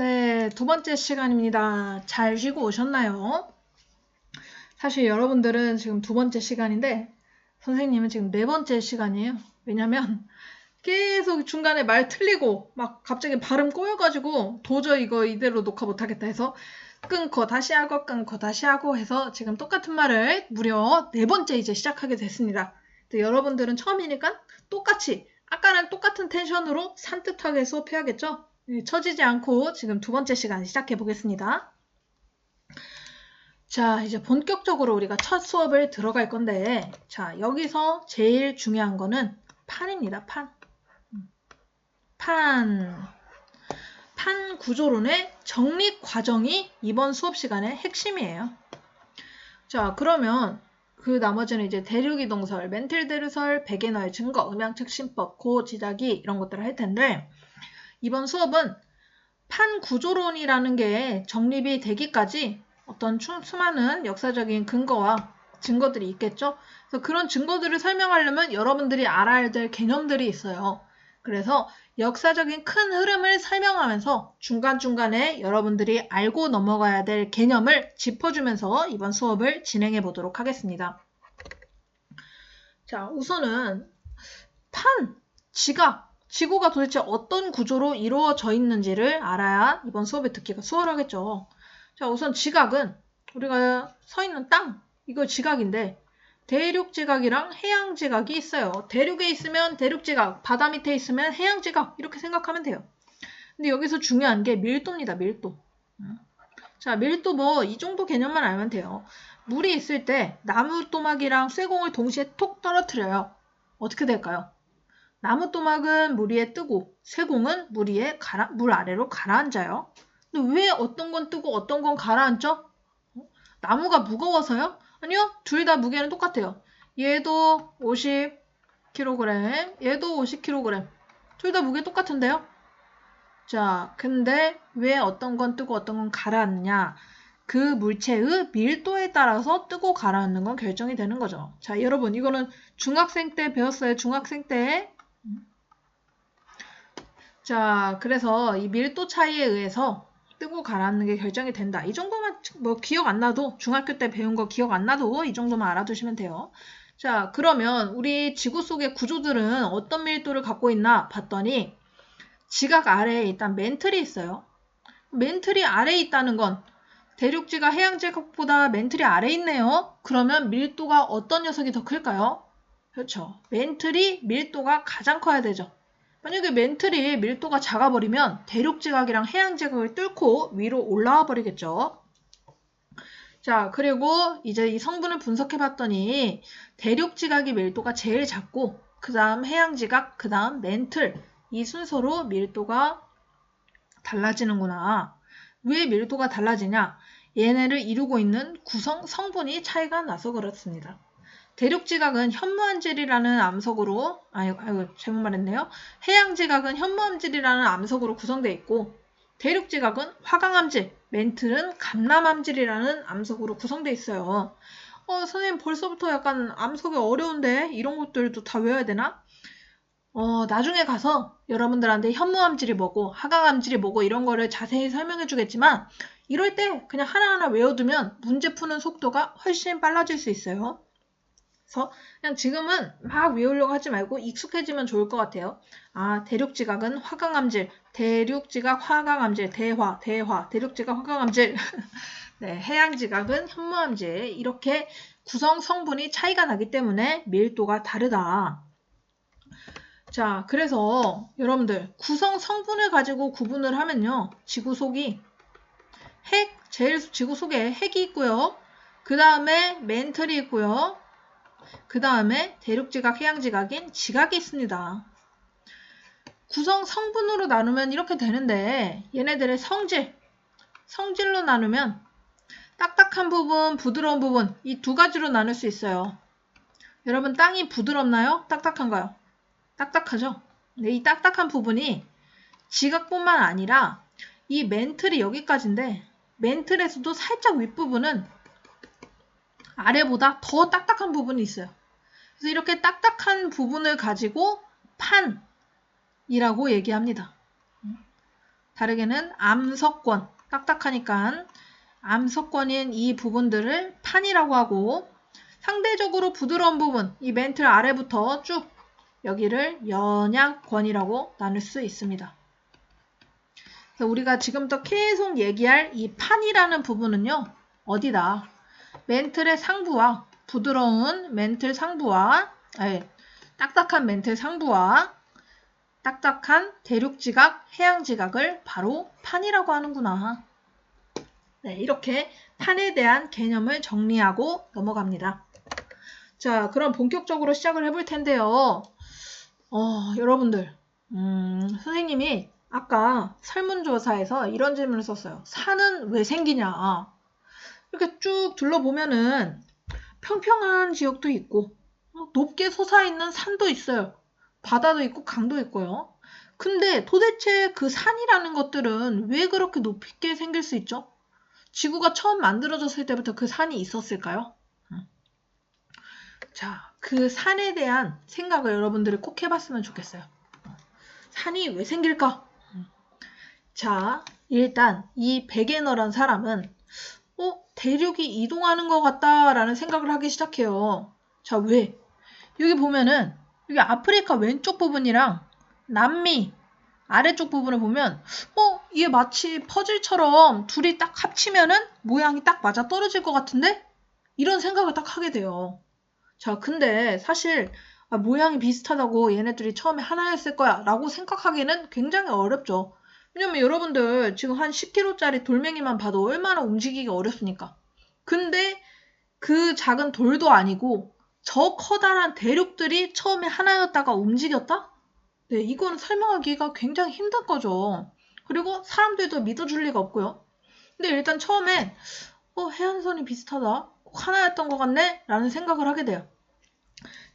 네, 두 번째 시간입니다. 잘 쉬고 오셨나요? 사실 여러분들은 지금 두 번째 시간인데 선생님은 지금 네 번째 시간이에요. 왜냐면 계속 중간에 말 틀리고 막 갑자기 발음 꼬여가지고 도저히 이거 이대로 녹화 못하겠다 해서 끊고 다시 하고 해서 지금 똑같은 말을 무려 네 번째 이제 시작하게 됐습니다. 여러분들은 처음이니까 똑같이 아까랑 똑같은 텐션으로 산뜻하게 수업해야겠죠? 처지지 않고 지금 두 번째 시간 시작해 보겠습니다. 자, 이제 본격적으로 우리가 첫 수업을 들어갈 건데, 자, 여기서 제일 중요한 거는 판입니다. 판 구조론의 정립 과정이 이번 수업 시간의 핵심이에요. 자, 그러면 그 나머지는 이제 대륙이동설, 멘틀 대류설, 베게너의 증거, 음양특심법, 고지자기 이런 것들을 할 텐데, 이번 수업은 판 구조론이라는 게 정립이 되기까지 어떤 수많은 역사적인 근거와 증거들이 있겠죠. 그래서 그런 증거들을 설명하려면 여러분들이 알아야 될 개념들이 있어요. 그래서 역사적인 큰 흐름을 설명하면서 중간중간에 여러분들이 알고 넘어가야 될 개념을 짚어주면서 이번 수업을 진행해 보도록 하겠습니다. 자, 우선은 판, 지각, 지구가 도대체 어떤 구조로 이루어져 있는지를 알아야 이번 수업에 듣기가 수월하겠죠. 자, 우선 지각은 우리가 서 있는 땅, 이거 지각인데 대륙 지각이랑 해양 지각이 있어요. 대륙에 있으면 대륙 지각, 바다 밑에 있으면 해양 지각 이렇게 생각하면 돼요. 근데 여기서 중요한 게 밀도입니다. 밀도. 자, 밀도 뭐 이 정도 개념만 알면 돼요. 물이 있을 때 나무또막이랑 쇠공을 동시에 톡 떨어뜨려요. 어떻게 될까요? 나무또막은 물 위에 뜨고 쇠공은 물 아래로 가라앉아요. 근데 왜 어떤 건 뜨고 어떤 건 가라앉죠? 나무가 무거워서요? 아니요. 둘 다 무게는 똑같아요. 얘도 50kg, 얘도 50kg. 둘 다 무게 똑같은데요? 자, 근데 왜 어떤 건 뜨고 어떤 건 가라앉냐? 그 물체의 밀도에 따라서 뜨고 가라앉는 건 결정이 되는 거죠. 자, 여러분 이거는 중학생 때 배웠어요. 중학생 때. 자, 그래서 이 밀도 차이에 의해서 뜨고 가라앉는 게 결정이 된다. 이 정도만 뭐 기억 안 나도 중학교 때 배운 거 기억 안 나도 이 정도만 알아두시면 돼요. 자, 그러면 우리 지구 속의 구조들은 어떤 밀도를 갖고 있나 봤더니 지각 아래에 일단 멘틀이 있어요. 멘틀이 아래에 있다는 건 대륙지각 해양지각보다 멘틀이 아래에 있네요. 그러면 밀도가 어떤 녀석이 더 클까요? 그렇죠. 멘틀이 밀도가 가장 커야 되죠. 만약에 멘틀이 밀도가 작아버리면 대륙지각이랑 해양지각을 뚫고 위로 올라와 버리겠죠. 자, 그리고 이제 이 성분을 분석해봤더니 대륙지각이 밀도가 제일 작고 그 다음 해양지각, 그 다음 멘틀 이 순서로 밀도가 달라지는구나. 왜 밀도가 달라지냐? 얘네를 이루고 있는 구성 성분이 차이가 나서 그렇습니다. 대륙지각은 현무암질이라는 암석으로 잘못 말했네요. 해양지각은 현무암질이라는 암석으로 구성되어 있고 대륙지각은 화강암질, 멘틀은 감람암질이라는 암석으로 구성되어 있어요. 선생님 벌써부터 약간 암석이 어려운데 이런 것들도 다 외워야 되나? 나중에 가서 여러분들한테 현무암질이 뭐고 하강암질이 뭐고 이런 거를 자세히 설명해 주겠지만 이럴 때 그냥 하나하나 외워두면 문제 푸는 속도가 훨씬 빨라질 수 있어요. 그래서 그냥 지금은 막 외우려고 하지 말고 익숙해지면 좋을 것 같아요. 대륙지각은 화강암질, 대륙지각 화강암질, 대륙지각 화강암질, 네, 해양지각은 현무암질 이렇게 구성 성분이 차이가 나기 때문에 밀도가 다르다. 자, 그래서 여러분들 구성 성분을 가지고 구분을 하면요. 지구 속에 핵이 있고요. 그 다음에 멘틀이 있고요. 그 다음에 대륙지각, 해양지각인 지각이 있습니다. 구성 성분으로 나누면 이렇게 되는데 얘네들의 성질로 나누면 딱딱한 부분, 부드러운 부분 이 두 가지로 나눌 수 있어요. 여러분 땅이 부드럽나요? 딱딱한가요? 딱딱하죠? 근데 이 딱딱한 부분이 지각뿐만 아니라 이 멘틀이 여기까지인데 멘틀에서도 살짝 윗부분은 아래보다 더 딱딱한 부분이 있어요. 그래서 이렇게 딱딱한 부분을 가지고 판이라고 얘기합니다. 다르게는 암석권, 딱딱하니까 암석권인 이 부분들을 판이라고 하고, 상대적으로 부드러운 부분, 이 멘틀 아래부터 쭉 여기를 연약권이라고 나눌 수 있습니다. 그래서 우리가 지금부터 계속 얘기할 이 판이라는 부분은요, 어디다? 멘틀의 상부와 부드러운 멘틀 상부와, 딱딱한 멘틀 상부와 딱딱한 대륙지각, 해양지각을 바로 판이라고 하는구나. 네, 이렇게 판에 대한 개념을 정리하고 넘어갑니다. 자, 그럼 본격적으로 시작을 해볼 텐데요. 여러분들, 선생님이 아까 설문조사에서 이런 질문을 썼어요. 산은 왜 생기냐? 이렇게 쭉 둘러보면은 평평한 지역도 있고, 높게 솟아있는 산도 있어요. 바다도 있고 강도 있고요. 근데 도대체 그 산이라는 것들은 왜 그렇게 높게 생길 수 있죠? 지구가 처음 만들어졌을 때부터 그 산이 있었을까요? 자, 그 산에 대한 생각을 여러분들이 꼭 해봤으면 좋겠어요. 산이 왜 생길까? 자, 일단 이 베게너란 사람은 대륙이 이동하는 것 같다라는 생각을 하기 시작해요. 자, 왜? 여기 보면은 여기 아프리카 왼쪽 부분이랑 남미 아래쪽 부분을 보면 이게 마치 퍼즐처럼 둘이 딱 합치면은 모양이 딱 맞아 떨어질 것 같은데? 이런 생각을 딱 하게 돼요. 자, 근데 사실 모양이 비슷하다고 얘네들이 처음에 하나였을 거야 라고 생각하기는 굉장히 어렵죠. 왜냐면 여러분들 지금 한 10kg짜리 돌멩이만 봐도 얼마나 움직이기 어렵습니까? 근데 그 작은 돌도 아니고 저 커다란 대륙들이 처음에 하나였다가 움직였다? 네, 이건 설명하기가 굉장히 힘든 거죠. 그리고 사람들도 믿어줄 리가 없고요. 근데 일단 처음엔 해안선이 비슷하다. 꼭 하나였던 것 같네? 라는 생각을 하게 돼요.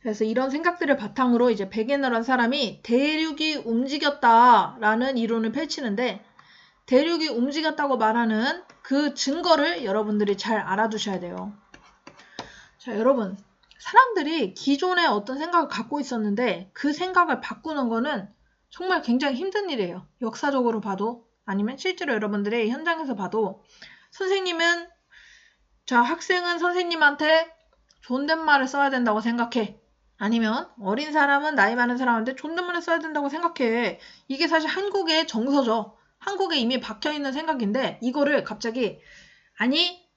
그래서 이런 생각들을 바탕으로 이제 베게너란 사람이 대륙이 움직였다라는 이론을 펼치는데, 대륙이 움직였다고 말하는 그 증거를 여러분들이 잘 알아두셔야 돼요. 자, 여러분, 사람들이 기존에 어떤 생각을 갖고 있었는데 그 생각을 바꾸는 거는 정말 굉장히 힘든 일이에요. 역사적으로 봐도, 아니면 실제로 여러분들이 현장에서 봐도, 선생님은, 자, 학생은 선생님한테 존댓말을 써야 된다고 생각해. 아니면 어린 사람은 나이 많은 사람한테 존댓말을 써야 된다고 생각해. 이게 사실 한국의 정서죠. 한국에 이미 박혀있는 생각인데 이거를 갑자기 아니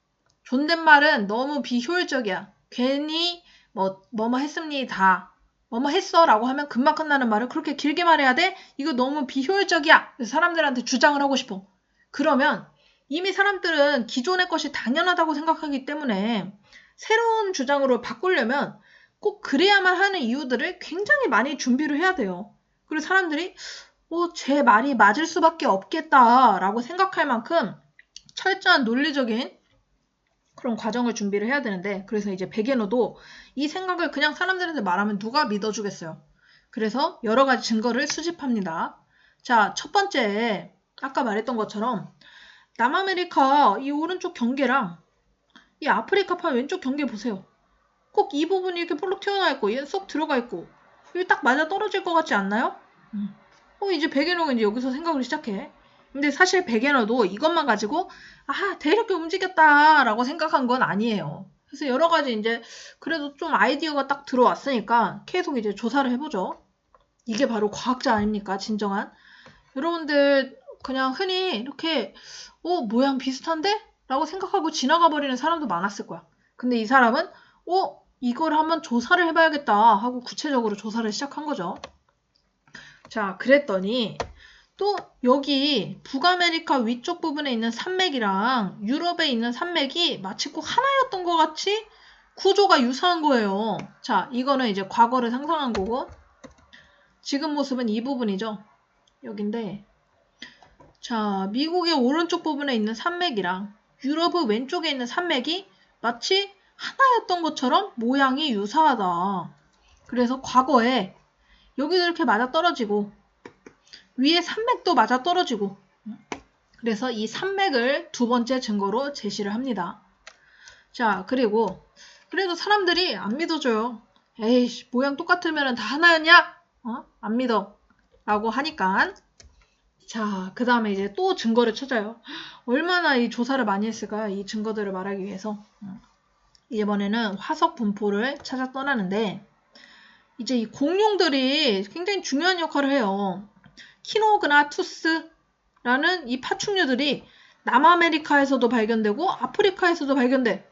존댓말은 너무 비효율적이야. 괜히 뭐뭐 했습니다. 뭐뭐 했어 라고 하면 금방 끝나는 말을 그렇게 길게 말해야 돼? 이거 너무 비효율적이야. 그래서 사람들한테 주장을 하고 싶어. 그러면 이미 사람들은 기존의 것이 당연하다고 생각하기 때문에 새로운 주장으로 바꾸려면 꼭 그래야만 하는 이유들을 굉장히 많이 준비를 해야 돼요. 그리고 사람들이 제 말이 맞을 수밖에 없겠다라고 생각할 만큼 철저한 논리적인 그런 과정을 준비를 해야 되는데, 그래서 이제 베게너도 이 생각을 그냥 사람들한테 말하면 누가 믿어주겠어요. 그래서 여러 가지 증거를 수집합니다. 자, 첫 번째, 아까 말했던 것처럼 남아메리카 이 오른쪽 경계랑 이 아프리카판 왼쪽 경계 보세요. 꼭 이 부분이 이렇게 볼록 튀어나와 있고 얘는 쏙 들어가 있고 여기 딱 맞아 떨어질 것 같지 않나요? 이제 베게너가 이제 여기서 생각을 시작해. 근데 사실 베게너도 이것만 가지고 대륙이 움직였다 라고 생각한 건 아니에요. 그래서 여러 가지 이제 그래도 좀 아이디어가 딱 들어왔으니까 계속 이제 조사를 해보죠. 이게 바로 과학자 아닙니까? 진정한. 여러분들 그냥 흔히 이렇게 모양 비슷한데? 라고 생각하고 지나가 버리는 사람도 많았을 거야. 근데 이 사람은 이걸 한번 조사를 해봐야겠다 하고 구체적으로 조사를 시작한 거죠. 자, 그랬더니 또 여기 북아메리카 위쪽 부분에 있는 산맥이랑 유럽에 있는 산맥이 마치 꼭 하나였던 것 같이 구조가 유사한 거예요. 자, 이거는 이제 과거를 상상한 거고 지금 모습은 이 부분이죠. 여긴데 자, 미국의 오른쪽 부분에 있는 산맥이랑 유럽의 왼쪽에 있는 산맥이 마치 하나였던 것처럼 모양이 유사하다. 그래서 과거에 여기도 이렇게 맞아떨어지고 위에 산맥도 맞아떨어지고 그래서 이 산맥을 두 번째 증거로 제시를 합니다. 자, 그리고 그래도 사람들이 안 믿어줘요. 에이씨, 모양 똑같으면 다 하나였냐? 안 믿어. 라고 하니까 자, 그 다음에 이제 또 증거를 찾아요. 얼마나 이 조사를 많이 했을까요? 이 증거들을 말하기 위해서. 이번에는 화석 분포를 찾아 떠나는데, 이제 이 공룡들이 굉장히 중요한 역할을 해요. 키노그나투스라는 이 파충류들이 남아메리카에서도 발견되고 아프리카에서도 발견돼.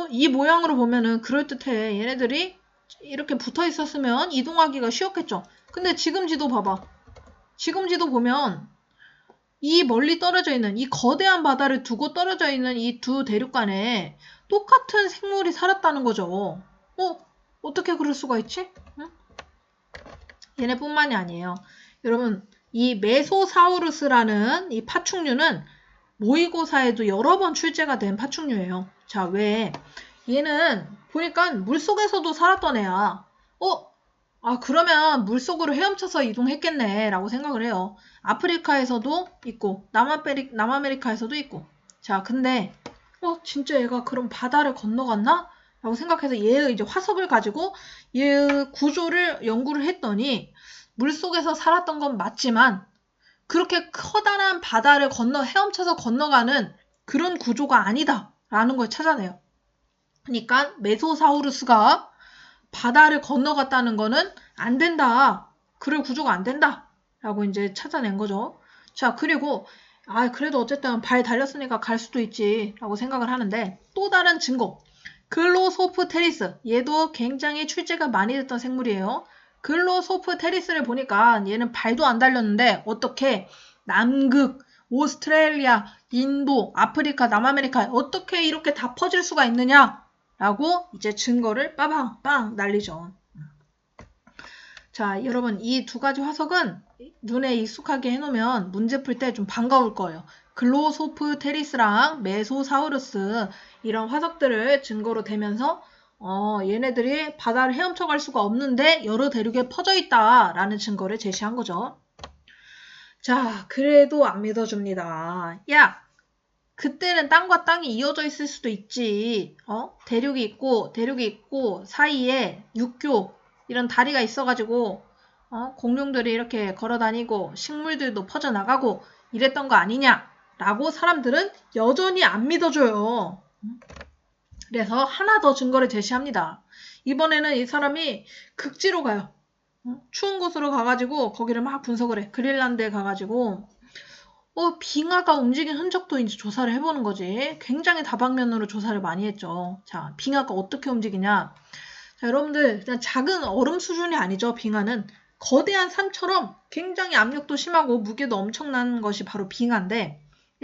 이 모양으로 보면은 그럴듯해. 얘네들이 이렇게 붙어 있었으면 이동하기가 쉬웠겠죠. 근데 지금 지도 봐봐. 지금 지도 보면 이 멀리 떨어져 있는 이 거대한 바다를 두고 떨어져 있는 이 두 대륙간에 똑같은 생물이 살았다는 거죠. 어떻게 그럴 수가 있지? 응? 얘네뿐만이 아니에요. 여러분, 이 메소사우루스라는 이 파충류는 모의고사에도 여러 번 출제가 된 파충류예요. 자, 왜? 얘는 보니까 물속에서도 살았던 애야. 그러면 물속으로 헤엄쳐서 이동했겠네 라고 생각을 해요. 아프리카에서도 있고 남아메리카에서도 있고. 자, 근데 진짜 얘가 그럼 바다를 건너갔나? 라고 생각해서 얘의 이제 화석을 가지고 얘의 구조를 연구를 했더니 물속에서 살았던 건 맞지만 그렇게 커다란 바다를 헤엄쳐서 건너가는 그런 구조가 아니다 라는 걸 찾아내요. 그러니까 메소사우루스가 바다를 건너갔다는 거는 안 된다. 그럴 구조가 안 된다. 라고 이제 찾아낸 거죠. 자, 그리고 그래도 어쨌든 발 달렸으니까 갈 수도 있지 라고 생각을 하는데 또 다른 증거. 글로소프테리스. 얘도 굉장히 출제가 많이 됐던 생물이에요. 글로소프테리스를 보니까 얘는 발도 안 달렸는데 어떻게 남극, 오스트레일리아, 인도, 아프리카, 남아메리카 어떻게 이렇게 다 퍼질 수가 있느냐? 라고 이제 증거를 빠방빵 날리죠. 자, 여러분 이 두 가지 화석은 눈에 익숙하게 해놓으면 문제 풀 때 좀 반가울 거예요. 글로소프테리스랑 메소사우루스 이런 화석들을 증거로 대면서 얘네들이 바다를 헤엄쳐 갈 수가 없는데 여러 대륙에 퍼져 있다라는 증거를 제시한 거죠. 자, 그래도 안 믿어줍니다. 야! 그때는 땅과 땅이 이어져 있을 수도 있지. 대륙이 있고 사이에 육교 이런 다리가 있어가지고 공룡들이 이렇게 걸어다니고 식물들도 퍼져나가고 이랬던 거 아니냐라고 사람들은 여전히 안 믿어줘요. 그래서 하나 더 증거를 제시합니다. 이번에는 이 사람이 극지로 가요. 추운 곳으로 가가지고 거기를 막 분석을 해. 그린란드에 가가지고 빙하가 움직인 흔적도 이제 조사를 해보는 거지. 굉장히 다방면으로 조사를 많이 했죠. 자, 빙하가 어떻게 움직이냐. 자, 여러분들 그냥 작은 얼음 수준이 아니죠. 빙하는 거대한 산처럼 굉장히 압력도 심하고 무게도 엄청난 것이 바로 빙하인데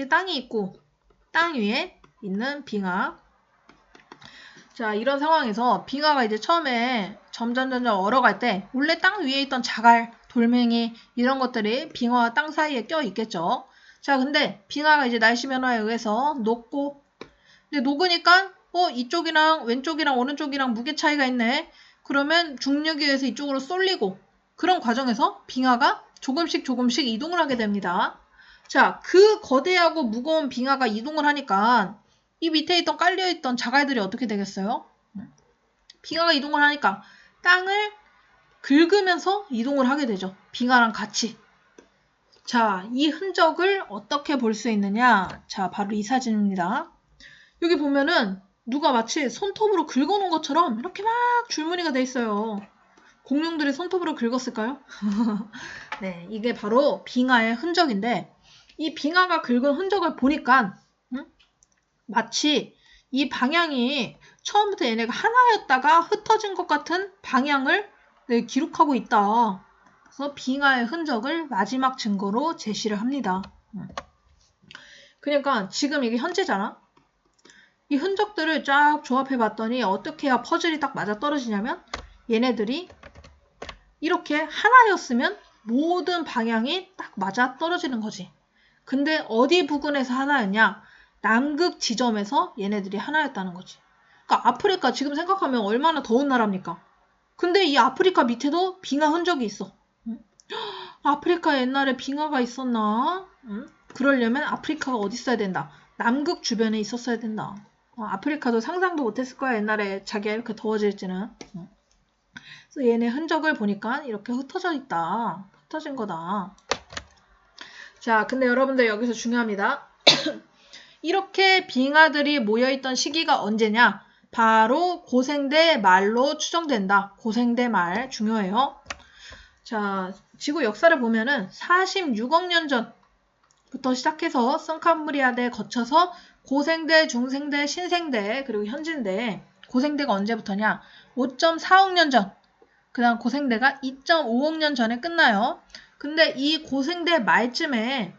땅이 있고 땅 위에 있는 빙하. 자, 이런 상황에서 빙하가 이제 처음에 점점 얼어갈 때 원래 땅 위에 있던 자갈, 돌멩이 이런 것들이 빙하와 땅 사이에 껴 있겠죠. 자, 근데 빙하가 이제 날씨 변화에 의해서 녹고, 근데 녹으니까 이쪽이랑 왼쪽이랑 오른쪽이랑 무게 차이가 있네. 그러면 중력에 의해서 이쪽으로 쏠리고 그런 과정에서 빙하가 조금씩 이동을 하게 됩니다. 자, 그 거대하고 무거운 빙하가 이동을 하니까 이 밑에 있던 깔려있던 자갈들이 어떻게 되겠어요? 빙하가 이동을 하니까 땅을 긁으면서 이동을 하게 되죠. 빙하랑 같이. 자, 이 흔적을 어떻게 볼 수 있느냐? 자, 바로 이 사진입니다. 여기 보면은 누가 마치 손톱으로 긁어놓은 것처럼 이렇게 막 줄무늬가 돼 있어요. 공룡들이 손톱으로 긁었을까요? 네, 이게 바로 빙하의 흔적인데 이 빙하가 긁은 흔적을 보니까 마치 이 방향이 처음부터 얘네가 하나였다가 흩어진 것 같은 방향을 기록하고 있다. 그래서 빙하의 흔적을 마지막 증거로 제시를 합니다. 그러니까 지금 이게 현재잖아. 이 흔적들을 쫙 조합해 봤더니 어떻게 해야 퍼즐이 딱 맞아 떨어지냐면 얘네들이 이렇게 하나였으면 모든 방향이 딱 맞아 떨어지는 거지. 근데 어디 부근에서 하나였냐? 남극 지점에서 얘네들이 하나였다는 거지. 그러니까 아프리카 지금 생각하면 얼마나 더운 나라입니까? 근데 이 아프리카 밑에도 빙하 흔적이 있어. 아프리카 옛날에 빙하가 있었나? 그러려면 아프리카가 어디 있어야 된다? 남극 주변에 있었어야 된다. 아프리카도 상상도 못했을 거야. 옛날에 자기가 이렇게 더워질지는. 그래서 얘네 흔적을 보니까 이렇게 흩어져 있다. 흩어진 거다. 자, 근데 여러분들 여기서 중요합니다. 이렇게 빙하들이 모여있던 시기가 언제냐? 바로 고생대 말로 추정된다. 고생대 말 중요해요. 자, 지구 역사를 보면은 46억 년 전부터 시작해서 성캄브리아대 거쳐서 고생대, 중생대, 신생대, 그리고 현진대. 고생대가 언제부터냐? 5.4억 년 전. 그 다음 고생대가 2.5억 년 전에 끝나요. 근데 이 고생대 말쯤에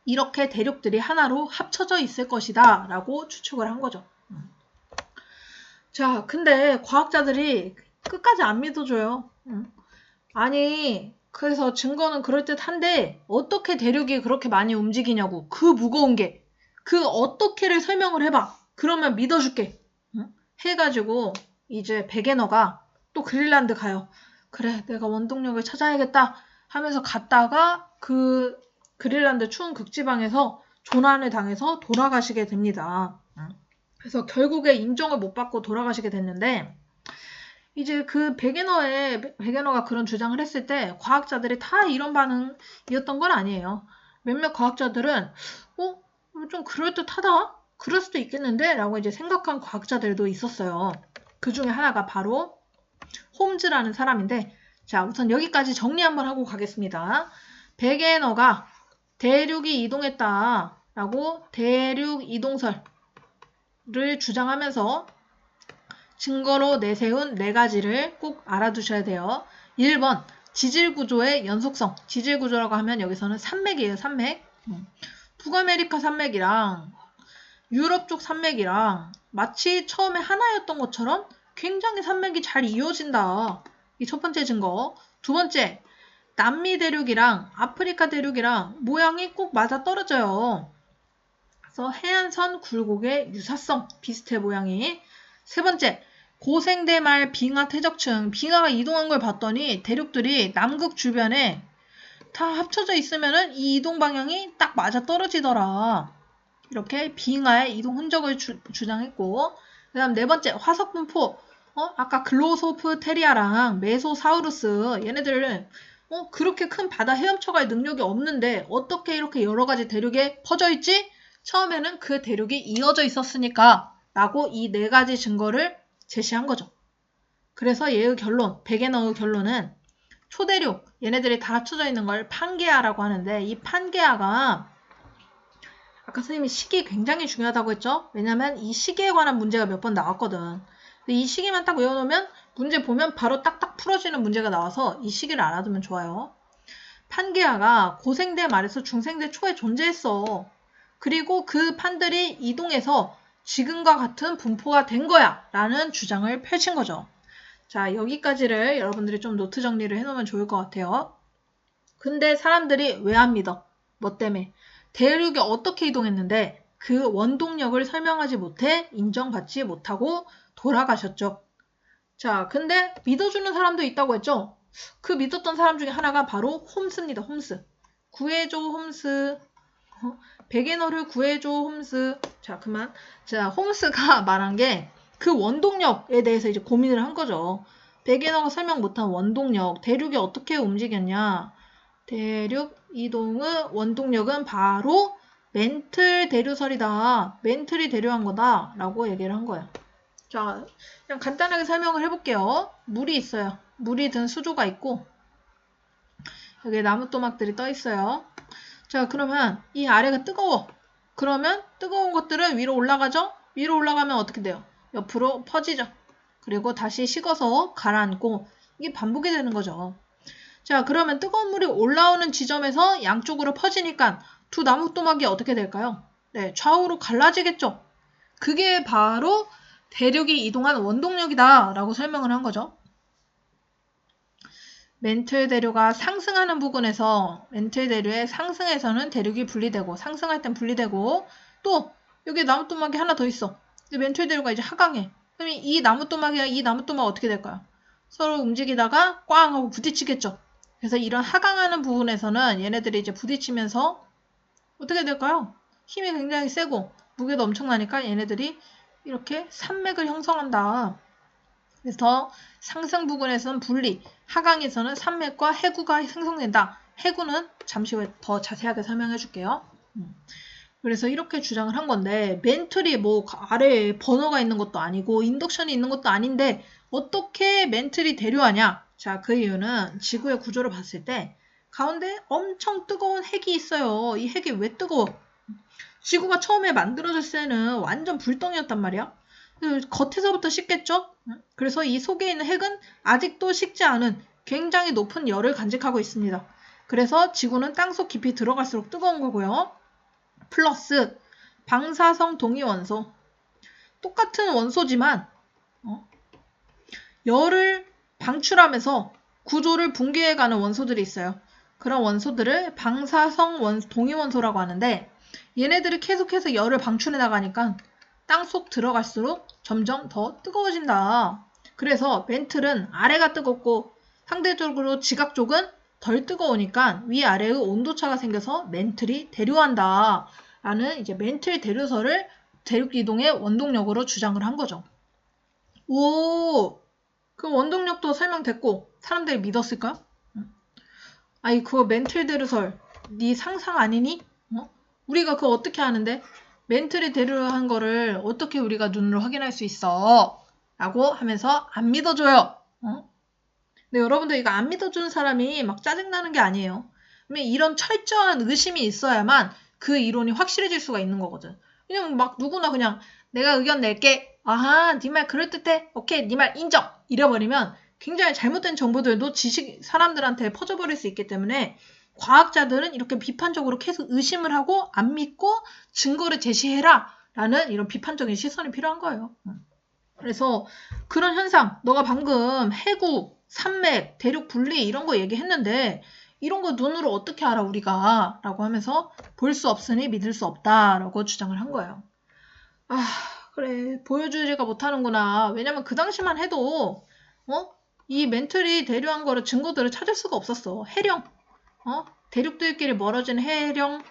이렇게 대륙들이 하나로 합쳐져 있을 것이다 라고 추측을 한 거죠. 자, 근데 과학자들이 끝까지 안 믿어줘요. 아니, 그래서 증거는 그럴듯한데 어떻게 대륙이 그렇게 많이 움직이냐고. 그 무거운 게. 그 어떻게를 설명을 해봐. 그러면 믿어줄게. 해가지고 이제 베게너가 또 그린란드 가요. 그래, 내가 원동력을 찾아야겠다 하면서 갔다가 그 그린란드 추운 극지방에서 조난을 당해서 돌아가시게 됩니다. 그래서 결국에 인정을 못 받고 돌아가시게 됐는데 이제 그 베게너가 그런 주장을 했을 때 과학자들이 다 이런 반응이었던 건 아니에요. 몇몇 과학자들은 좀 그럴듯하다? 그럴 수도 있겠는데? 라고 이제 생각한 과학자들도 있었어요. 그 중에 하나가 바로 홈즈라는 사람인데 자, 우선 여기까지 정리 한번 하고 가겠습니다. 베게너가 대륙이 이동했다 라고 대륙 이동설을 주장하면서 증거로 내세운 4가지를 꼭 알아두셔야 돼요. 1번 지질구조의 연속성. 지질구조라고 하면 여기서는 산맥이에요. 산맥. 북아메리카 산맥이랑 유럽 쪽 산맥이랑 마치 처음에 하나였던 것처럼 굉장히 산맥이 잘 이어진다. 이 첫 번째 증거. 두 번째, 남미 대륙이랑 아프리카 대륙이랑 모양이 꼭 맞아 떨어져요. 그래서 해안선 굴곡의 유사성 비슷해 모양이. 세 번째, 고생대 말 빙하 퇴적층. 빙하가 이동한 걸 봤더니 대륙들이 남극 주변에 다 합쳐져 있으면은 이 이동 방향이 딱 맞아 떨어지더라. 이렇게 빙하의 이동 흔적을 주장했고, 그 다음 네 번째, 화석 분포. 아까 글로소프테리아랑 메소사우루스, 얘네들은 그렇게 큰 바다 헤엄쳐갈 능력이 없는데 어떻게 이렇게 여러 가지 대륙에 퍼져 있지? 처음에는 그 대륙이 이어져 있었으니까 라고 이 4가지 증거를 제시한 거죠. 그래서 얘의 결론, 베게너의 결론은 초대륙, 얘네들이 다 합쳐져 있는 걸 판게아라고 하는데 이 판게아가 아까 선생님이 시기 굉장히 중요하다고 했죠? 왜냐면 이 시기에 관한 문제가 몇 번 나왔거든. 근데 이 시기만 딱 외워놓으면 문제 보면 바로 딱딱 풀어지는 문제가 나와서 이 시기를 알아두면 좋아요. 판게아가 고생대 말에서 중생대 초에 존재했어. 그리고 그 판들이 이동해서 지금과 같은 분포가 된 거야 라는 주장을 펼친 거죠. 자, 여기까지를 여러분들이 좀 노트 정리를 해놓으면 좋을 것 같아요. 근데 사람들이 왜 안 믿어? 뭐 때문에? 대륙이 어떻게 이동했는데 그 원동력을 설명하지 못해 인정받지 못하고 돌아가셨죠. 자, 근데 믿어주는 사람도 있다고 했죠? 그 믿었던 사람 중에 하나가 바로 홈스입니다. 홈스. 구해줘 홈스. 베게너를 구해줘 홈스. 자, 그만. 자, 홈스가 말한 게 그 원동력에 대해서 이제 고민을 한 거죠. 베게너가 설명 못한 원동력, 대륙이 어떻게 움직였냐. 대륙 이동의 원동력은 바로 멘틀 대류설이다. 멘틀이 대류한 거다. 라고 얘기를 한 거예요. 자, 그냥 간단하게 설명을 해볼게요. 물이 있어요. 물이 든 수조가 있고 여기에 나무토막들이 떠 있어요. 자, 그러면 이 아래가 뜨거워. 그러면 뜨거운 것들은 위로 올라가죠? 위로 올라가면 어떻게 돼요? 옆으로 퍼지죠. 그리고 다시 식어서 가라앉고 이게 반복이 되는 거죠. 자, 그러면 뜨거운 물이 올라오는 지점에서 양쪽으로 퍼지니까 두 나무토막이 어떻게 될까요? 네, 좌우로 갈라지겠죠. 그게 바로 대륙이 이동한 원동력이다 라고 설명을 한 거죠. 멘틀 대류가 상승하는 부분에서 멘틀 대류의 상승에서는 대륙이 분리되고 상승할 땐 분리되고 또 여기 나무토막이 하나 더 있어. 멘틀 대류가 이제 하강해. 그럼 이 나무토막이랑 이 나무토막 어떻게 될까요? 서로 움직이다가 꽝 하고 부딪히겠죠. 그래서 이런 하강하는 부분에서는 얘네들이 이제 부딪히면서 어떻게 될까요? 힘이 굉장히 세고 무게도 엄청나니까 얘네들이 이렇게 산맥을 형성한다. 그래서 상승 부근에서는 분리, 하강에서는 산맥과 해구가 생성된다. 해구는 잠시 후에 더 자세하게 설명해 줄게요. 그래서 이렇게 주장을 한 건데 멘틀이 뭐 아래에 버너가 있는 것도 아니고 인덕션이 있는 것도 아닌데 어떻게 멘틀이 대류하냐? 자, 그 이유는 지구의 구조를 봤을 때 가운데 엄청 뜨거운 핵이 있어요. 이 핵이 왜 뜨거워? 지구가 처음에 만들어졌을 때는 완전 불덩이였단 말이야. 겉에서부터 식겠죠? 그래서 이 속에 있는 핵은 아직도 식지 않은 굉장히 높은 열을 간직하고 있습니다. 그래서 지구는 땅속 깊이 들어갈수록 뜨거운 거고요. 플러스 방사성 동위원소. 똑같은 원소지만 열을 방출하면서 구조를 붕괴해가는 원소들이 있어요. 그런 원소들을 방사성 동위원소라고 하는데 얘네들이 계속해서 열을 방출해 나가니까 땅속 들어갈수록 점점 더 뜨거워진다. 그래서 멘틀은 아래가 뜨겁고 상대적으로 지각 쪽은 덜 뜨거우니까 위아래의 온도차가 생겨서 멘틀이 대류한다. 라는 이제 멘틀 대류설을 대륙이동의 원동력으로 주장을 한 거죠. 오, 그 원동력도 설명됐고 사람들이 믿었을까요? 아니 그거 멘틀 대류설 네 상상 아니니? 우리가 그거 어떻게 하는데? 멘틀이 대류한 거를 어떻게 우리가 눈으로 확인할 수 있어? 라고 하면서 안 믿어줘요. 근데 여러분들 이거 안 믿어주는 사람이 막 짜증나는 게 아니에요. 이런 철저한 의심이 있어야만 그 이론이 확실해질 수가 있는 거거든. 그냥 막 누구나 그냥 내가 의견 낼게. 아하, 네 말 그럴듯해. 오케이, 네 말 인정. 이래버리면 굉장히 잘못된 정보들도 사람들한테 퍼져버릴 수 있기 때문에 과학자들은 이렇게 비판적으로 계속 의심을 하고 안 믿고 증거를 제시해라 라는 이런 비판적인 시선이 필요한 거예요. 그래서 그런 현상, 너가 방금 해구, 산맥, 대륙 분리 이런 거 얘기했는데 이런 거 눈으로 어떻게 알아 우리가? 라고 하면서 볼 수 없으니 믿을 수 없다 라고 주장을 한 거예요. 아, 그래. 보여주지가 못하는구나. 왜냐면 그 당시만 해도 이 멘틀이 대류한 거를 증거들을 찾을 수가 없었어. 해령. 대륙들끼리 멀어지는 해령,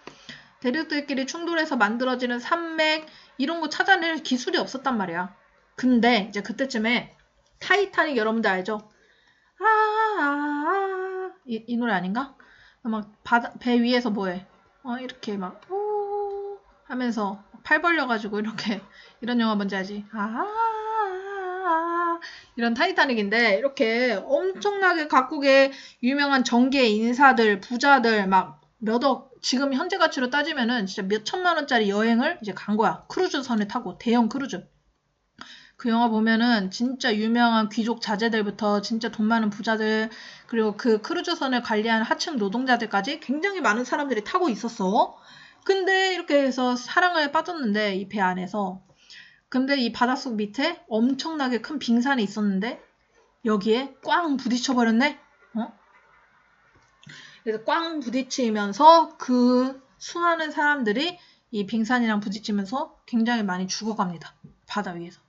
대륙들끼리 충돌해서 만들어지는 산맥 이런 거 찾아낼 기술이 없었단 말이야. 근데 이제 그때쯤에 타이타닉 여러분들 알죠? 이 노래 아닌가? 막 배 위에서 뭐해? 이렇게 막 하면서 팔 벌려가지고 이렇게 이런 영화 뭔지 알지? 이런 타이타닉인데 이렇게 엄청나게 각국의 유명한 정계 인사들, 부자들 막 몇억 지금 현재 가치로 따지면은 진짜 몇 천만 원짜리 여행을 이제 간 거야. 크루즈선에 타고 대형 크루즈. 그 영화 보면은 진짜 유명한 귀족 자제들부터 진짜 돈 많은 부자들 그리고 그 크루즈선을 관리하는 하층 노동자들까지 굉장히 많은 사람들이 타고 있었어. 근데 이렇게 해서 사랑에 빠졌는데 이 배 안에서 근데 이 바닷속 밑에 엄청나게 큰 빙산이 있었는데 여기에 꽝 부딪혀버렸네? 그래서 꽝 부딪히면서 그 수많은 사람들이 이 빙산이랑 부딪히면서 굉장히 많이 죽어갑니다. 바다 위에서.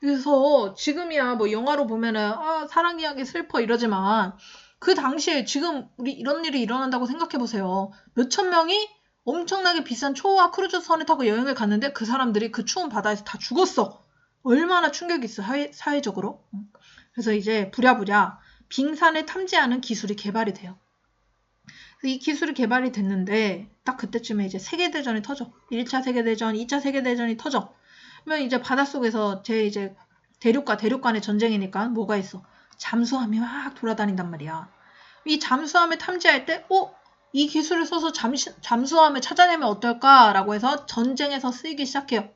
그래서 지금이야 뭐 영화로 보면은 사랑 이야기 슬퍼 이러지만 그 당시에 지금 우리 이런 일이 일어난다고 생각해보세요. 몇천 명이 엄청나게 비싼 초호화 크루즈선을 타고 여행을 갔는데 그 사람들이 그 추운 바다에서 다 죽었어. 얼마나 충격이 있어 사회적으로. 그래서 이제 부랴부랴 빙산을 탐지하는 기술이 개발이 돼요. 이 기술이 개발이 됐는데 딱 그때쯤에 이제 세계대전이 터져. 1차 세계대전, 2차 세계대전이 터져. 그러면 이제 바닷속에서 이제 대륙과 대륙 간의 전쟁이니까 뭐가 있어? 잠수함이 막 돌아다닌단 말이야. 이 잠수함을 탐지할 때 이 기술을 써서 잠수함을 찾아내면 어떨까라고 해서 전쟁에서 쓰이기 시작해요.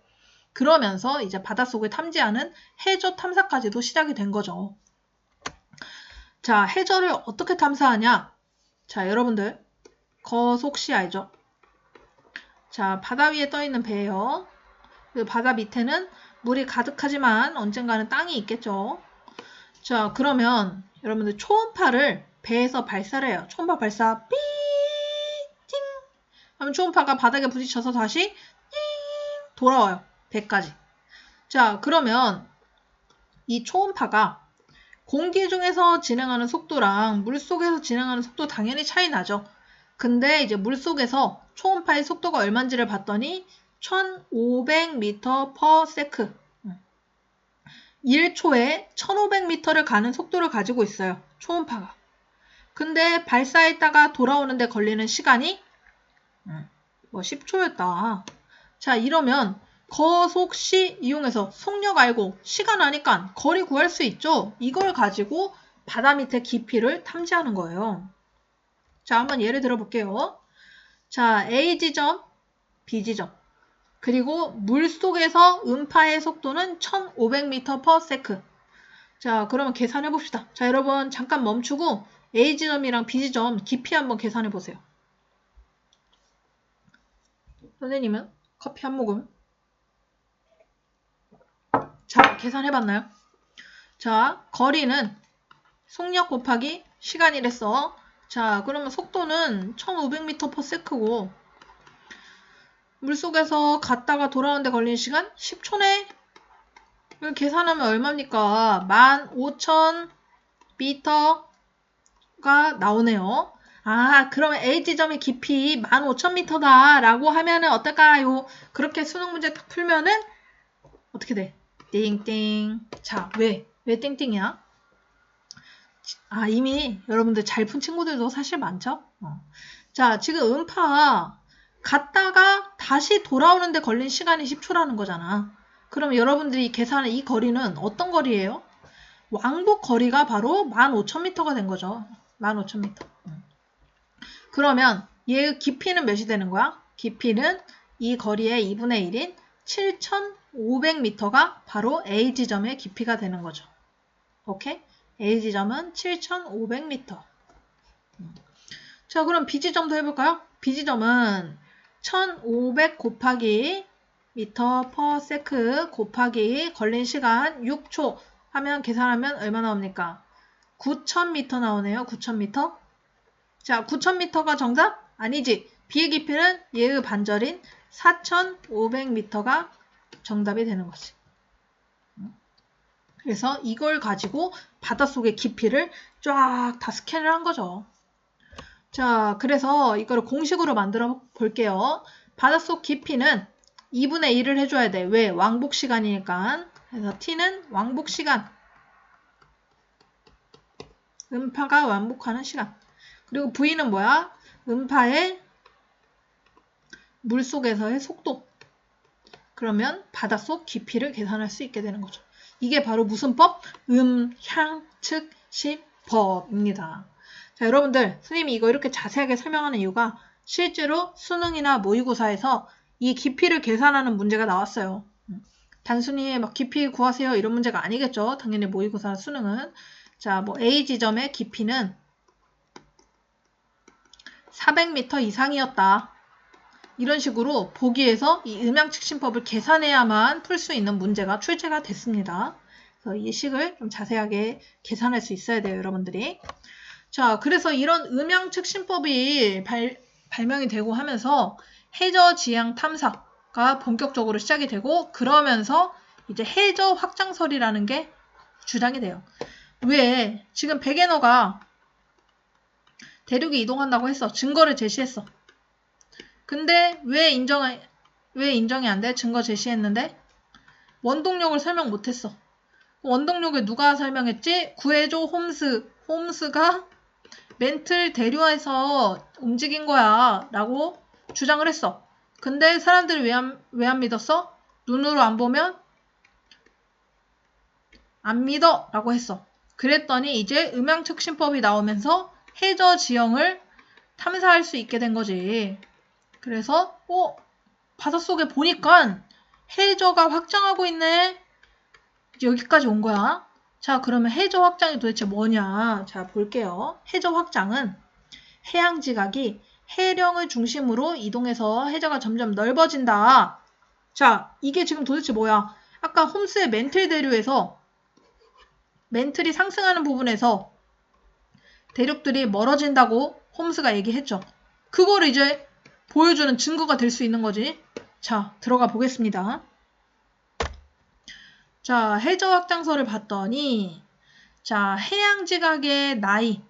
그러면서 이제 바닷속을 탐지하는 해저 탐사까지도 시작이 된 거죠. 자, 해저를 어떻게 탐사하냐? 자, 여러분들 거속시 알죠? 자, 바다 위에 떠있는 배예요. 그 바다 밑에는 물이 가득하지만 언젠가는 땅이 있겠죠. 자, 그러면 여러분들 초음파를 배에서 발사를 해요. 초음파 발사 삐 띵 하면 초음파가 바닥에 부딪혀서 다시 띵 돌아와요. 배까지. 자, 그러면 이 초음파가 공기 중에서 진행하는 속도랑 물속에서 진행하는 속도 당연히 차이 나죠. 근데 이제 물속에서 초음파의 속도가 얼마인지를 봤더니 1500m/s 1초에 1500m를 가는 속도를 가지고 있어요. 초음파가. 근데 발사했다가 돌아오는데 걸리는 시간이 뭐 10초였다. 자, 이러면 거속시 이용해서 속력 알고 시간 아니까 거리 구할 수 있죠. 이걸 가지고 바다 밑에 깊이를 탐지하는 거예요. 자, 한번 예를 들어 볼게요. 자, A 지점, B 지점. 그리고 물속에서 음파의 속도는 1500m/s. 자, 그러면 계산해 봅시다. 자, 여러분 잠깐 멈추고 A 지점이랑 B 지점 깊이 한번 계산해 보세요. 선생님은 커피 한 모금. 자, 계산해 봤나요? 자, 거리는 속력 곱하기 시간이랬어. 자, 그러면 속도는 1500m/s고 물속에서 갔다가 돌아오는데 걸리는 시간 10초네. 이걸 계산하면 얼마입니까? 15,000m가 나오네요. 아, 그러면 A 지점의 깊이 15,000m다 라고 하면은 어떨까요? 그렇게 수능 문제 딱 풀면은 어떻게 돼? 띵띵. 자, 왜 띵띵이야? 아, 이미 여러분들 잘 푼 친구들도 사실 많죠? 자, 지금 음파 갔다가 다시 돌아오는데 걸린 시간이 10초라는 거잖아. 그럼 여러분들이 계산한 이 거리는 어떤 거리예요? 왕복 거리가 바로 15,000m가 된 거죠. 15,000m. 그러면 얘의 깊이는 몇이 되는 거야? 깊이는 이 거리의 2분의 1인 7,500m가 바로 A 지점의 깊이가 되는 거죠. 오케이? A 지점은 7,500m. 자, 그럼 B 지점도 해볼까요? B 지점은 1,500 곱하기 m/s 곱하기 걸린 시간 6초 하면 계산하면 얼마 나옵니까? 9,000m 나오네요. 9,000m. 자, 9,000m가 정답? 아니지. B의 깊이는 얘의 반절인 4,500m가 정답이 되는 거지. 그래서 이걸 가지고 바닷속의 깊이를 쫙 다 스캔을 한 거죠. 자, 그래서 이거를 공식으로 만들어 볼게요. 바닷속 깊이는 2분의 1을 해줘야 돼. 왜? 왕복 시간이니까. 그래서 T는 왕복 시간. 음파가 왕복하는 시간. 그리고 V는 뭐야? 음파의 물속에서의 속도. 그러면 바닷속 깊이를 계산할 수 있게 되는 거죠. 이게 바로 무슨 법? 음향측시법입니다. 자, 여러분들, 선생님이 이거 이렇게 자세하게 설명하는 이유가 실제로 수능이나 모의고사에서 이 깊이를 계산하는 문제가 나왔어요. 단순히 막 깊이 구하세요 이런 문제가 아니겠죠. 당연히 모의고사 수능은. 자, 뭐 A 지점의 깊이는 400m 이상이었다. 이런 식으로 보기에서 이 음양측신법을 계산해야만 풀 수 있는 문제가 출제가 됐습니다. 그래서 이 식을 좀 자세하게 계산할 수 있어야 돼요, 여러분들이. 자, 그래서 이런 음양측신법이 발명이 되고 하면서 해저지향 탐사가 본격적으로 시작이 되고 그러면서 이제 해저 확장설이라는 게 주장이 돼요. 왜? 지금 백앤허가 대륙이 이동한다고 했어. 증거를 제시했어. 근데 왜 인정이 안 돼? 증거 제시했는데? 원동력을 설명 못했어. 원동력을 누가 설명했지? 구해줘 홈스. 홈스가 멘틀 대류에서 움직인 거야 라고 주장을 했어. 근데 사람들이 왜 안 믿었어? 눈으로 안 보면 안 믿어 라고 했어. 그랬더니 이제 음양측신법이 나오면서 해저 지형을 탐사할 수 있게 된 거지. 그래서 바닷속에 보니까 해저가 확장하고 있네. 이제 여기까지 온 거야. 자, 그러면 해저 확장이 도대체 뭐냐? 자, 볼게요. 해저 확장은 해양 지각이 해령을 중심으로 이동해서 해저가 점점 넓어진다. 자, 이게 지금 도대체 뭐야? 아까 홈스의 멘틀 대류에서 멘틀이 상승하는 부분에서 대륙들이 멀어진다고 홈스가 얘기했죠. 그거를 이제 보여주는 증거가 될 수 있는 거지. 자, 들어가 보겠습니다. 자, 해저 확장설을 봤더니 자, 해양 지각의 나이를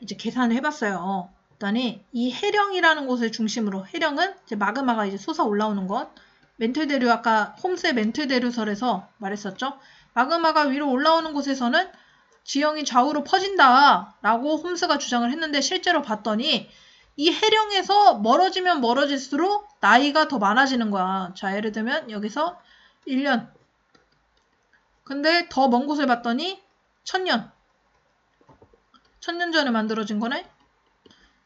이제 계산을 해봤어요. 그랬더니 이 해령이라는 곳을 중심으로 해령은 이제 마그마가 이제 솟아 올라오는 것. 멘틀 대류 아까 홈스의 멘틀 대류설에서 말했었죠. 마그마가 위로 올라오는 곳에서는 지형이 좌우로 퍼진다 라고 홈스가 주장을 했는데 실제로 봤더니 이 해령에서 멀어지면 멀어질수록 나이가 더 많아지는 거야. 자, 예를 들면 여기서 1년. 근데 더 먼 곳을 봤더니 1000년. 1000년 전에 만들어진 거네.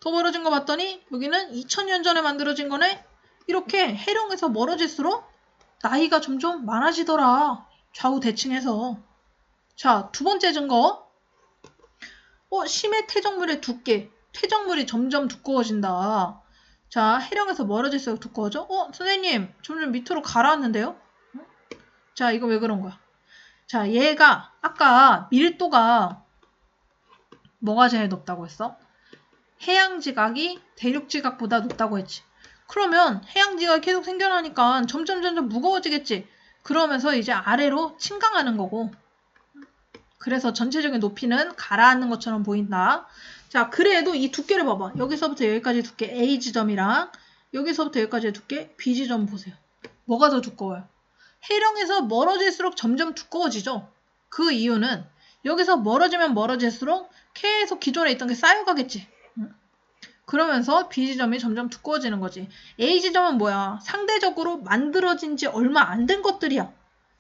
더 멀어진 거 봤더니 여기는 2000년 전에 만들어진 거네. 이렇게 해령에서 멀어질수록 나이가 점점 많아지더라. 좌우 대칭해서. 자, 두 번째 증거. 심해 퇴적물의 두께. 퇴적물이 점점 두꺼워진다. 자, 해령에서 멀어질수록 두꺼워져? 선생님, 점점 밑으로 가라앉는데요? 자, 이거 왜 그런 거야? 자, 얘가 아까 밀도가 뭐가 제일 높다고 했어? 해양지각이 대륙지각보다 높다고 했지. 그러면 해양지각이 계속 생겨나니까 점점 무거워지겠지. 그러면서 이제 아래로 침강하는 거고. 그래서 전체적인 높이는 가라앉는 것처럼 보인다. 자, 그래도 이 두께를 봐봐. 여기서부터 여기까지 두께 A 지점이랑 여기서부터 여기까지의 두께 B 지점 보세요. 뭐가 더 두꺼워요? 해령에서 멀어질수록 점점 두꺼워지죠. 그 이유는 여기서 멀어지면 멀어질수록 계속 기존에 있던 게 쌓여가겠지. 그러면서 B 지점이 점점 두꺼워지는 거지. A 지점은 뭐야? 상대적으로 만들어진 지 얼마 안 된 것들이야.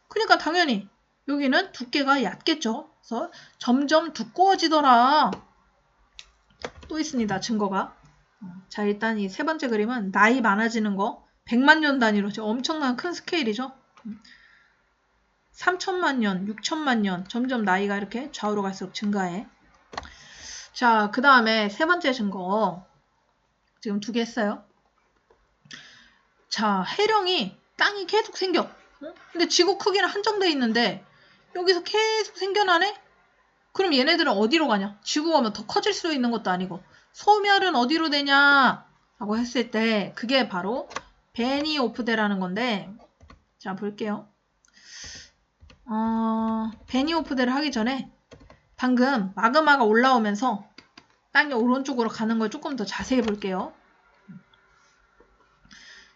그러니까 당연히 여기는 두께가 얕겠죠. 그래서 점점 두꺼워지더라. 또 있습니다. 증거가. 자, 일단 이 세 번째 그림은 나이 많아지는 거 100만 년 단위로 엄청난 큰 스케일이죠. 3천만 년, 6천만 년 점점 나이가 이렇게 좌우로 갈수록 증가해. 자, 그 다음에 세 번째 증거. 지금 2개 했어요. 자, 해령이 땅이 계속 생겨. 근데 지구 크기는 한정돼 있는데 여기서 계속 생겨나네? 그럼 얘네들은 어디로 가냐? 지구가 뭐 더 커질 수 있는 것도 아니고 소멸은 어디로 되냐? 라고 했을 때 그게 바로 베니오프데라는 건데 자, 볼게요. 베니오프데를 하기 전에 방금 마그마가 올라오면서 땅이 오른쪽으로 가는 걸 조금 더 자세히 볼게요.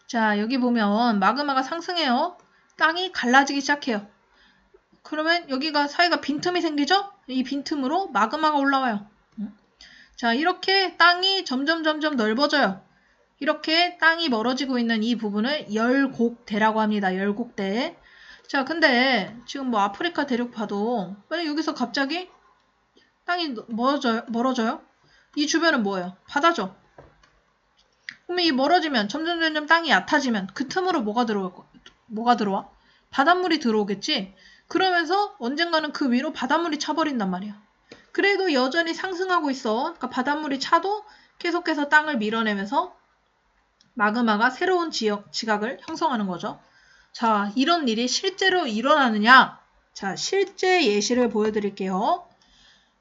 자, 여기 보면 마그마가 상승해요. 땅이 갈라지기 시작해요. 그러면 여기가 사이가 빈틈이 생기죠? 이 빈틈으로 마그마가 올라와요. 자, 이렇게 땅이 점점 넓어져요. 이렇게 땅이 멀어지고 있는 이 부분을 열곡대라고 합니다. 열곡대. 자, 근데 지금 뭐 아프리카 대륙 봐도 만약 여기서 갑자기 땅이 멀어져요? 이 주변은 뭐예요? 바다죠. 그러면 이 멀어지면 점점 땅이 얕아지면 그 틈으로 뭐가 들어와? 바닷물이 들어오겠지? 그러면서 언젠가는 그 위로 바닷물이 차버린단 말이야. 그래도 여전히 상승하고 있어. 그러니까 바닷물이 차도 계속해서 땅을 밀어내면서 마그마가 새로운 지각을 형성하는 거죠. 자, 이런 일이 실제로 일어나느냐? 자, 실제 예시를 보여드릴게요.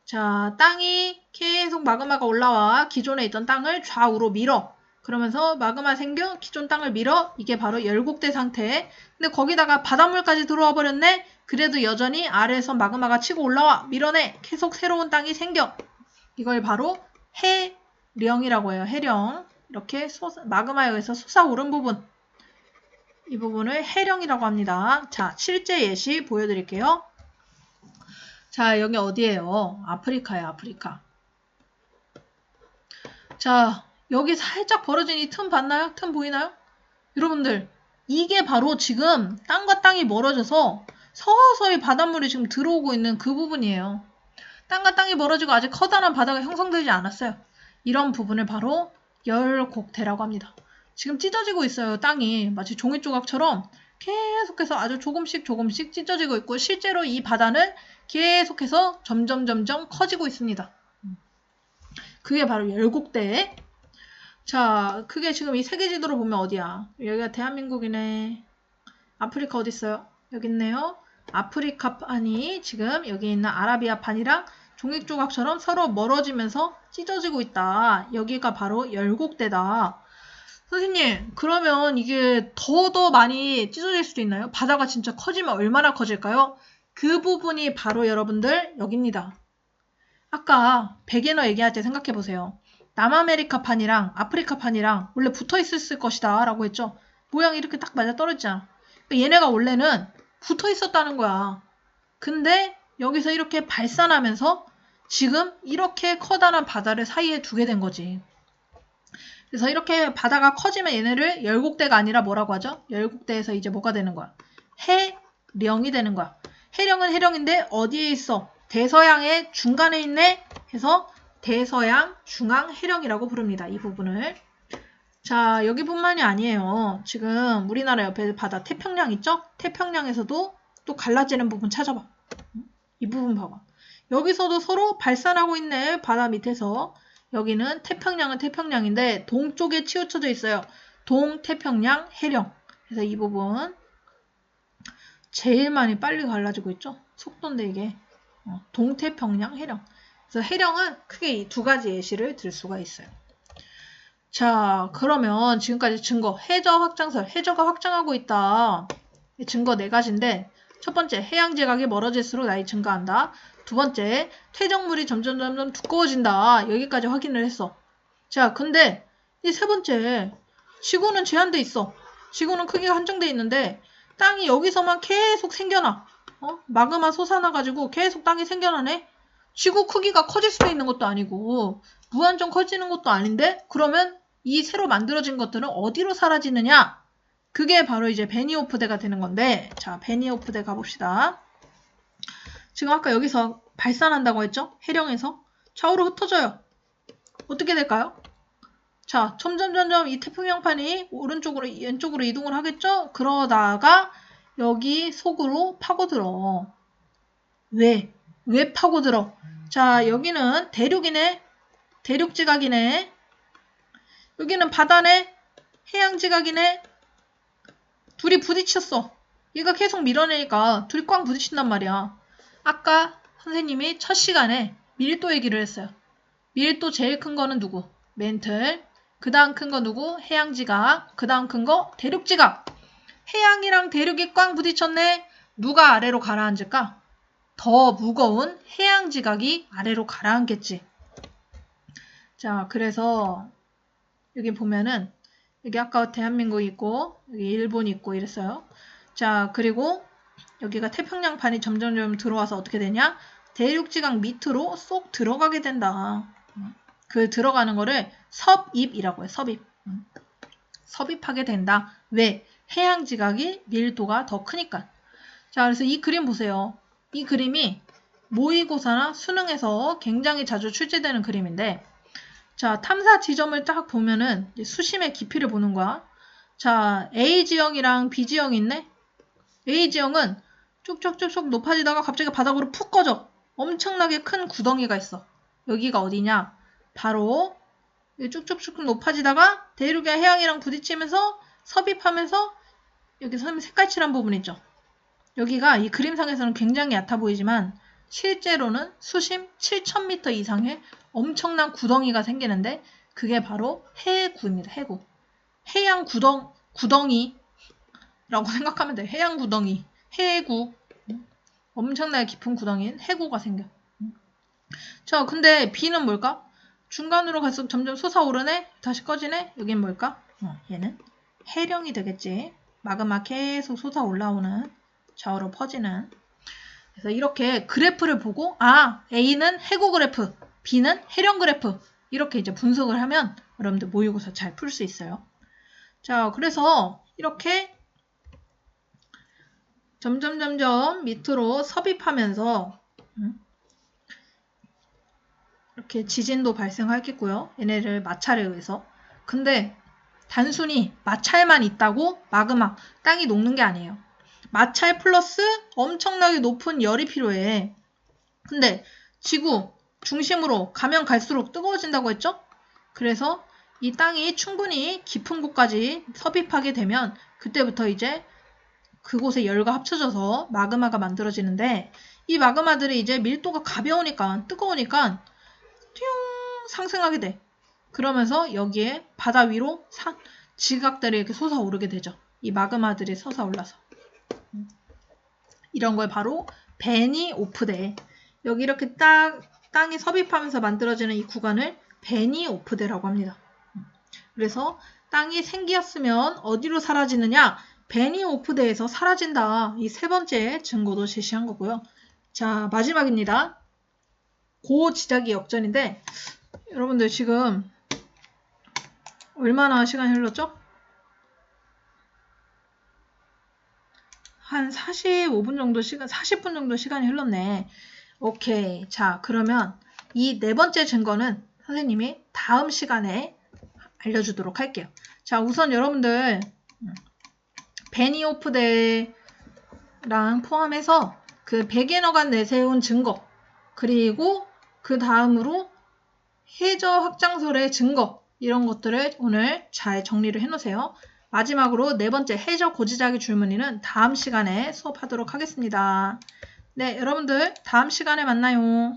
자, 땅이 계속 마그마가 올라와 기존에 있던 땅을 좌우로 밀어. 그러면서 마그마 생겨 기존 땅을 밀어. 이게 바로 열곡대 상태. 근데 거기다가 바닷물까지 들어와 버렸네. 그래도 여전히 아래에서 마그마가 치고 올라와. 밀어내. 계속 새로운 땅이 생겨. 이걸 바로 해령이라고 해요. 해령. 이렇게 마그마에 의해서 솟아오른 부분. 이 부분을 해령이라고 합니다. 자, 실제 예시 보여드릴게요. 자, 여기 어디예요? 아프리카예요, 아프리카. 자, 여기 살짝 벌어진 이 틈 봤나요? 틈 보이나요? 여러분들, 이게 바로 지금 땅과 땅이 멀어져서 서서히 바닷물이 지금 들어오고 있는 그 부분이에요. 땅과 땅이 멀어지고 아직 커다란 바다가 형성되지 않았어요. 이런 부분을 바로 열곡대라고 합니다. 지금 찢어지고 있어요. 땅이 마치 종이 조각처럼 계속해서 아주 조금씩 찢어지고 있고 실제로 이 바다는 계속해서 점점 커지고 있습니다. 그게 바로 열곡대. 자, 그게 지금 이 세계지도로 보면 어디야? 여기가 대한민국이네. 아프리카 어디 있어요? 여기 있네요. 아프리카판이 지금 여기 있는 아라비아판이랑 종이조각처럼 서로 멀어지면서 찢어지고 있다. 여기가 바로 열곡대다. 선생님, 그러면 이게 더 많이 찢어질 수도 있나요? 바다가 진짜 커지면 얼마나 커질까요? 그 부분이 바로 여러분들 여기입니다. 아까 백예너 얘기할 때 생각해보세요. 남아메리카판이랑 아프리카판이랑 원래 붙어있을 것이다 라고 했죠. 모양이 이렇게 딱 맞아떨어지잖아. 그러니까 얘네가 원래는 붙어있었다는 거야. 근데 여기서 이렇게 발산하면서 지금 이렇게 커다란 바다를 사이에 두게 된 거지. 그래서 이렇게 바다가 커지면 얘네를 열곡대가 아니라 뭐라고 하죠? 열곡대에서 이제 뭐가 되는 거야? 해령이 되는 거야. 해령은 해령인데 어디에 있어? 대서양의 중간에 있네? 해서 대서양 중앙 해령이라고 부릅니다. 이 부분을. 자, 여기뿐만이 아니에요. 지금 우리나라 옆에 바다 태평양 있죠? 태평양에서도 또 갈라지는 부분 찾아봐. 이 부분 봐봐. 여기서도 서로 발산하고 있네. 바다 밑에서. 여기는 태평양은 태평양인데 동쪽에 치우쳐져 있어요. 동태평양 해령. 그래서 이 부분 제일 많이 빨리 갈라지고 있죠. 속도인데 이게 동태평양 해령. 그래서 해령은 크게 이 두 가지 예시를 들 수가 있어요. 자, 그러면 지금까지 증거, 해저 확장설, 해저가 확장하고 있다. 증거 4가지인데 첫 번째, 해양 지각이 멀어질수록 나이 증가한다. 두 번째, 퇴적물이 점점 두꺼워진다. 여기까지 확인을 했어. 자, 근데 이 세 번째, 지구는 제한돼 있어. 지구는 크기가 한정돼 있는데 땅이 여기서만 계속 생겨나. 마그마 솟아나가지고 계속 땅이 생겨나네. 지구 크기가 커질 수도 있는 것도 아니고 무한정 커지는 것도 아닌데 그러면 이 새로 만들어진 것들은 어디로 사라지느냐? 그게 바로 이제 베니오프대가 되는 건데 자, 베니오프대 가봅시다. 지금 아까 여기서 발산한다고 했죠? 해령에서 좌우로 흩어져요. 어떻게 될까요? 자, 점점 이 태평양판이 오른쪽으로 왼쪽으로 이동을 하겠죠? 그러다가 여기 속으로 파고들어. 왜 파고들어? 자, 여기는 대륙이네. 대륙지각이네. 여기는 바다네. 해양지각이네. 둘이 부딪혔어. 얘가 계속 밀어내니까 둘이 꽝 부딪힌단 말이야. 아까 선생님이 첫 시간에 밀도 얘기를 했어요. 밀도 제일 큰 거는 누구? 멘틀. 그 다음 큰 거 누구? 해양지각. 그 다음 큰 거 대륙지각. 해양이랑 대륙이 꽝 부딪혔네. 누가 아래로 가라앉을까? 더 무거운 해양지각이 아래로 가라앉겠지. 자, 그래서 여기 보면은 여기 아까 대한민국 있고 여기 일본 있고 이랬어요. 자, 그리고 여기가 태평양판이 점점 들어와서 어떻게 되냐? 대륙지각 밑으로 쏙 들어가게 된다. 그 들어가는 거를 섭입이라고 해요. 섭입. 섭입하게 된다. 왜? 해양지각이 밀도가 더 크니까. 자, 그래서 이 그림 보세요. 이 그림이 모의고사나 수능에서 굉장히 자주 출제되는 그림인데 자, 탐사 지점을 딱 보면은 수심의 깊이를 보는 거야. 자, A지형이랑 B지형이 있네. A지형은 쭉쭉쭉쭉 높아지다가 갑자기 바닥으로 푹 꺼져. 엄청나게 큰 구덩이가 있어. 여기가 어디냐? 바로 쭉쭉쭉 높아지다가 대륙의 해양이랑 부딪히면서 섭입하면서 여기 색깔칠한 부분 있죠. 여기가 이 그림상에서는 굉장히 얕아 보이지만 실제로는 수심 7,000m 이상의 엄청난 구덩이가 생기는데 그게 바로 해구입니다. 해구. 해양 구덩이라고 생각하면 돼요. 해양 구덩이. 해구. 엄청나게 깊은 구덩이인 해구가 생겨. 자, 근데 B는 뭘까? 중간으로 갈수록 점점 솟아오르네? 다시 꺼지네? 여긴 뭘까? 얘는 해령이 되겠지. 마그마 계속 솟아 올라오는 좌우로 퍼지는. 그래서 이렇게 그래프를 보고 A는 해구 그래프, B는 해령 그래프 이렇게 이제 분석을 하면 여러분들 모의고사 잘 풀 수 있어요. 자, 그래서 이렇게 점점 밑으로 섭입하면서 이렇게 지진도 발생하겠고요. 얘네를 마찰에 의해서. 근데 단순히 마찰만 있다고 마그마, 땅이 녹는 게 아니에요. 마찰 플러스 엄청나게 높은 열이 필요해. 근데 지구 중심으로 가면 갈수록 뜨거워진다고 했죠? 그래서 이 땅이 충분히 깊은 곳까지 섭입하게 되면 그때부터 이제 그곳에 열과 합쳐져서 마그마가 만들어지는데 이 마그마들이 이제 밀도가 가벼우니까 뜨거우니까 띵 상승하게 돼. 그러면서 여기에 바다 위로 지각들이 이렇게 솟아오르게 되죠. 이 마그마들이 솟아올라서. 이런 걸 바로 베니오프대. 여기 이렇게 땅이 섭입하면서 만들어지는 이 구간을 베니오프대라고 합니다. 그래서 땅이 생기었으면 어디로 사라지느냐? 베니오프대에서 사라진다. 이 세 번째 증거도 제시한 거고요. 자, 마지막입니다. 고지자기 역전인데 여러분들 지금 얼마나 시간이 흘렀죠? 한 45분 정도 시간, 40분 정도 시간이 흘렀네. 오케이. 자, 그러면 이 네 번째 증거는 선생님이 다음 시간에 알려주도록 할게요. 자, 우선 여러분들 베니오프데랑 포함해서 그 100여간 내세운 증거, 그리고 그 다음으로 해저 확장설의 증거, 이런 것들을 오늘 잘 정리를 해놓으세요. 마지막으로 네 번째 해저 고지자기 줄무늬는 다음 시간에 수업하도록 하겠습니다. 네, 여러분들 다음 시간에 만나요.